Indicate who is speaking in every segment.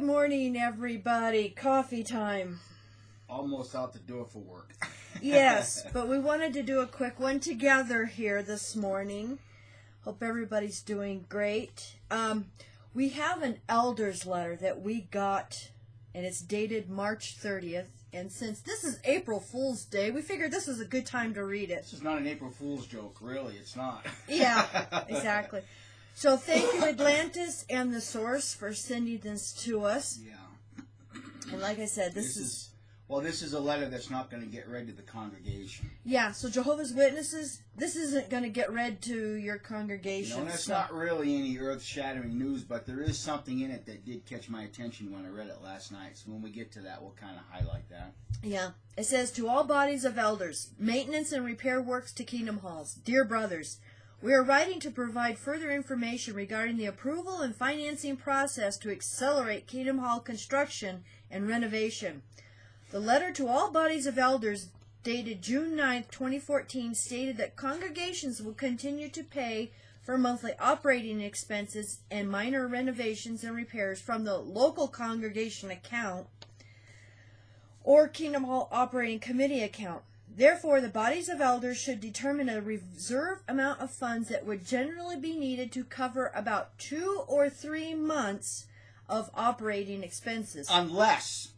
Speaker 1: Good morning, everybody. Coffee time.
Speaker 2: Almost out the door for work.
Speaker 1: Yes, but we wanted to do a quick one together here this morning. Hope everybody's doing great. We have an elder's letter that we got, and it's dated March 30th. And since this is April Fool's Day, we figured this was a good time to read it.
Speaker 2: This is not an April Fool's joke, really. It's not.
Speaker 1: Yeah, exactly. So thank you, Atlantis and The Source, for sending this to us.
Speaker 2: Yeah.
Speaker 1: And like I said, this is...
Speaker 2: Well, this is a letter that's not going to get read to the congregation.
Speaker 1: Yeah, so Jehovah's Witnesses, this isn't going to get read to your congregation.
Speaker 2: No, that's not really any earth-shattering news, but there is something in it that did catch my attention when I read it last night. So when we get to that, we'll kind of highlight that.
Speaker 1: Yeah. It says, to all bodies of elders, maintenance and repair works to Kingdom Halls. Dear brothers, we are writing to provide further information regarding the approval and financing process to accelerate Kingdom Hall construction and renovation. The letter to all bodies of elders dated June 9th, 2014 stated that congregations will continue to pay for monthly operating expenses and minor renovations and repairs from the local congregation account or Kingdom Hall Operating Committee account. Therefore, the bodies of elders should determine a reserve amount of funds that would generally be needed to cover about 2 or 3 months of operating expenses.
Speaker 2: Unless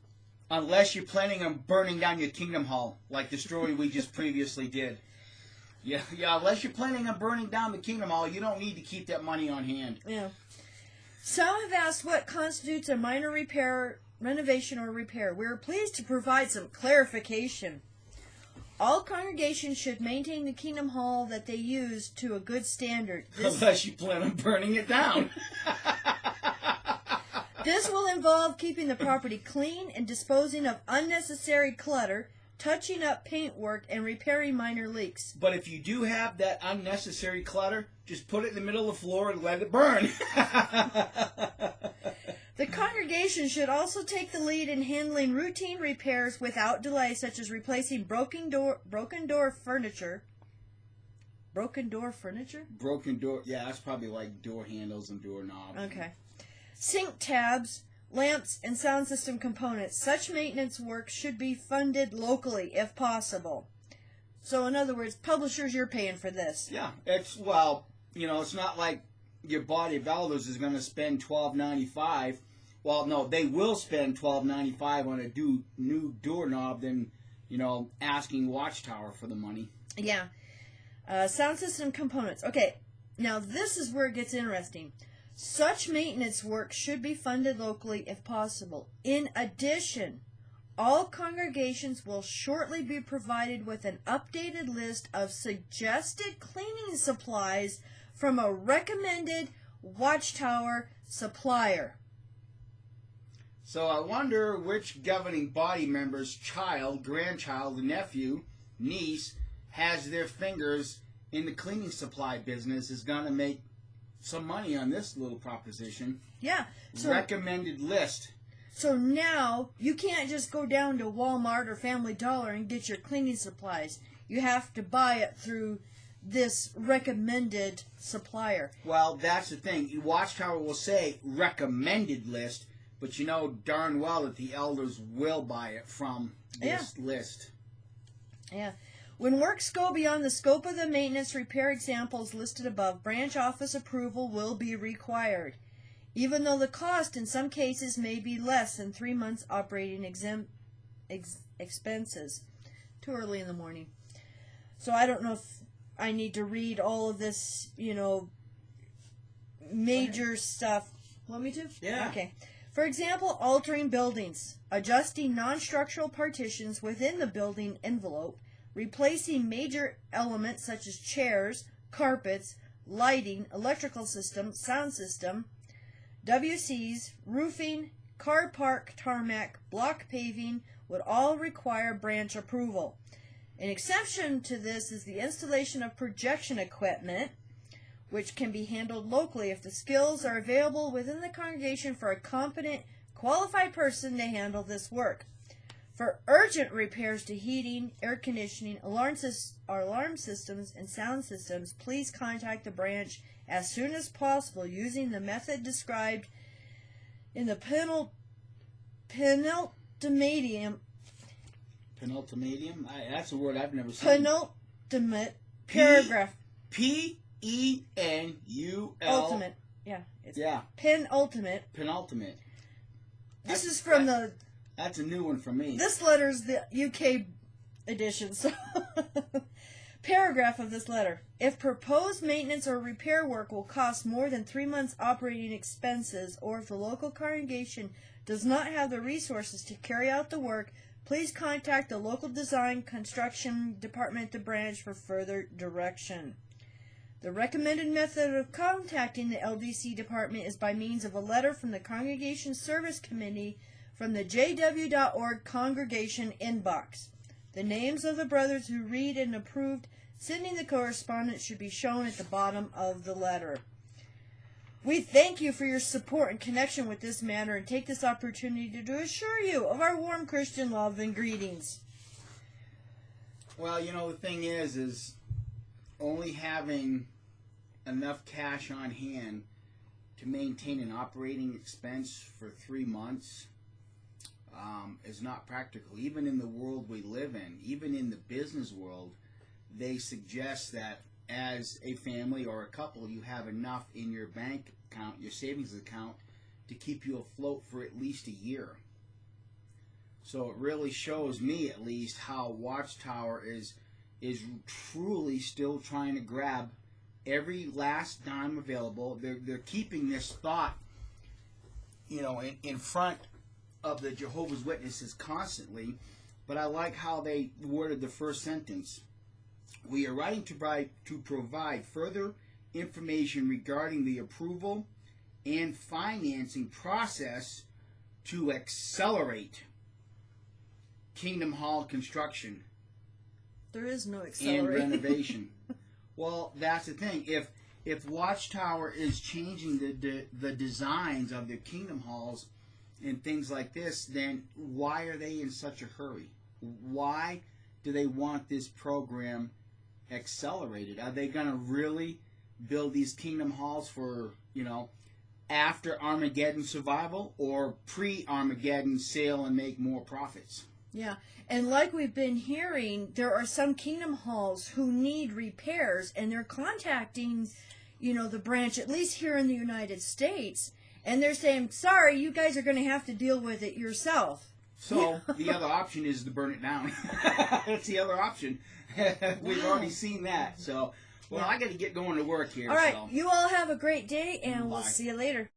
Speaker 2: you're planning on burning down your Kingdom Hall, like the story we just previously did. Yeah, unless you're planning on burning down the Kingdom Hall, you don't need to keep that money on hand.
Speaker 1: Yeah. Some have asked what constitutes a minor repair, renovation, or repair. We are pleased to provide some clarification. All congregations should maintain the Kingdom Hall that they use to a good standard.
Speaker 2: Unless you plan on burning it down.
Speaker 1: This will involve keeping the property clean and disposing of unnecessary clutter, touching up paintwork, and repairing minor leaks.
Speaker 2: But if you do have that unnecessary clutter, just put it in the middle of the floor and let it burn.
Speaker 1: The congregation should also take the lead in handling routine repairs without delay, such as replacing broken door furniture. Broken door furniture?
Speaker 2: Broken door, yeah, that's probably like door handles and doorknobs.
Speaker 1: Okay. Sink tabs, lamps, and sound system components. Such maintenance work should be funded locally if possible. So, in other words, publishers, you're paying for this.
Speaker 2: Yeah, it's not like your body of elders is going to spend $12.95. Well, no, they will spend $12.95 on a new doorknob than, asking Watchtower for the money.
Speaker 1: Yeah. Sound system components. Okay, now this is where it gets interesting. Such maintenance work should be funded locally if possible. In addition, all congregations will shortly be provided with an updated list of suggested cleaning supplies from a recommended Watchtower supplier.
Speaker 2: So I wonder which governing body member's child, grandchild, nephew, niece has their fingers in the cleaning supply business is going to make some money on this little proposition.
Speaker 1: Yeah. So,
Speaker 2: recommended list.
Speaker 1: So now you can't just go down to Walmart or Family Dollar and get your cleaning supplies. You have to buy it through this recommended supplier.
Speaker 2: Well, that's the thing. Watchtower will say recommended list, but you know darn well that the elders will buy it from this list.
Speaker 1: Yeah. When works go beyond the scope of the maintenance repair examples listed above, branch office approval will be required, even though the cost in some cases may be less than 3 months operating expenses. Too early in the morning. So I don't know if I need to read all of this, major stuff. Want me to?
Speaker 2: Yeah.
Speaker 1: Okay. For example, altering buildings, adjusting non-structural partitions within the building envelope, replacing major elements such as chairs, carpets, lighting, electrical system, sound system, WCs, roofing, car park, tarmac, block paving would all require branch approval. An exception to this is the installation of projection equipment, which can be handled locally if the skills are available within the congregation for a competent, qualified person to handle this work. For urgent repairs to heating, air conditioning, alarm systems, and sound systems, please contact the branch as soon as possible using the method described in the penultimatum.
Speaker 2: Penultimatum? That's a word I've never seen.
Speaker 1: Penultimate paragraph.
Speaker 2: Penul.
Speaker 1: Ultimate. Yeah. It's penultimate.
Speaker 2: Penultimate.
Speaker 1: This is from
Speaker 2: That's a new one for me.
Speaker 1: This letter's the UK edition, so paragraph of this letter. If proposed maintenance or repair work will cost more than 3 months' operating expenses, or if the local congregation does not have the resources to carry out the work, please contact the local design construction department at the branch for further direction. The recommended method of contacting the LDC department is by means of a letter from the Congregation Service Committee from the jw.org congregation inbox. The names of the brothers who read and approved sending the correspondence should be shown at the bottom of the letter. We thank you for your support and connection with this matter and take this opportunity to assure you of our warm Christian love and greetings.
Speaker 2: Well, the thing is only having enough cash on hand to maintain an operating expense for 3 months is not practical. Even in the world we live in, even in the business world, they suggest that as a family or a couple, you have enough in your bank account, your savings account, to keep you afloat for at least a year. So it really shows me, at least, how Watchtower is truly still trying to grab every last dime available. They're keeping this thought, in front of the Jehovah's Witnesses constantly. But I like how they worded the first sentence. We are writing to provide further information regarding the approval and financing process to accelerate Kingdom Hall construction.
Speaker 1: There is no accelerating.
Speaker 2: And renovation. Well, that's the thing. If Watchtower is changing the designs of their Kingdom Halls and things like this, then why are they in such a hurry? Why do they want this program accelerated? Are they going to really build these Kingdom Halls for, after Armageddon survival, or pre-Armageddon sail and make more profits?
Speaker 1: Yeah, and like we've been hearing, there are some Kingdom Halls who need repairs, and they're contacting, the branch, at least here in the United States, and they're saying, sorry, you guys are going to have to deal with it yourself.
Speaker 2: So the other option is to burn it down. That's the other option. We've already seen that. So, I got to get going to work here.
Speaker 1: All right,
Speaker 2: so.
Speaker 1: you all have a great day, and we'll
Speaker 2: Bye.
Speaker 1: see you later.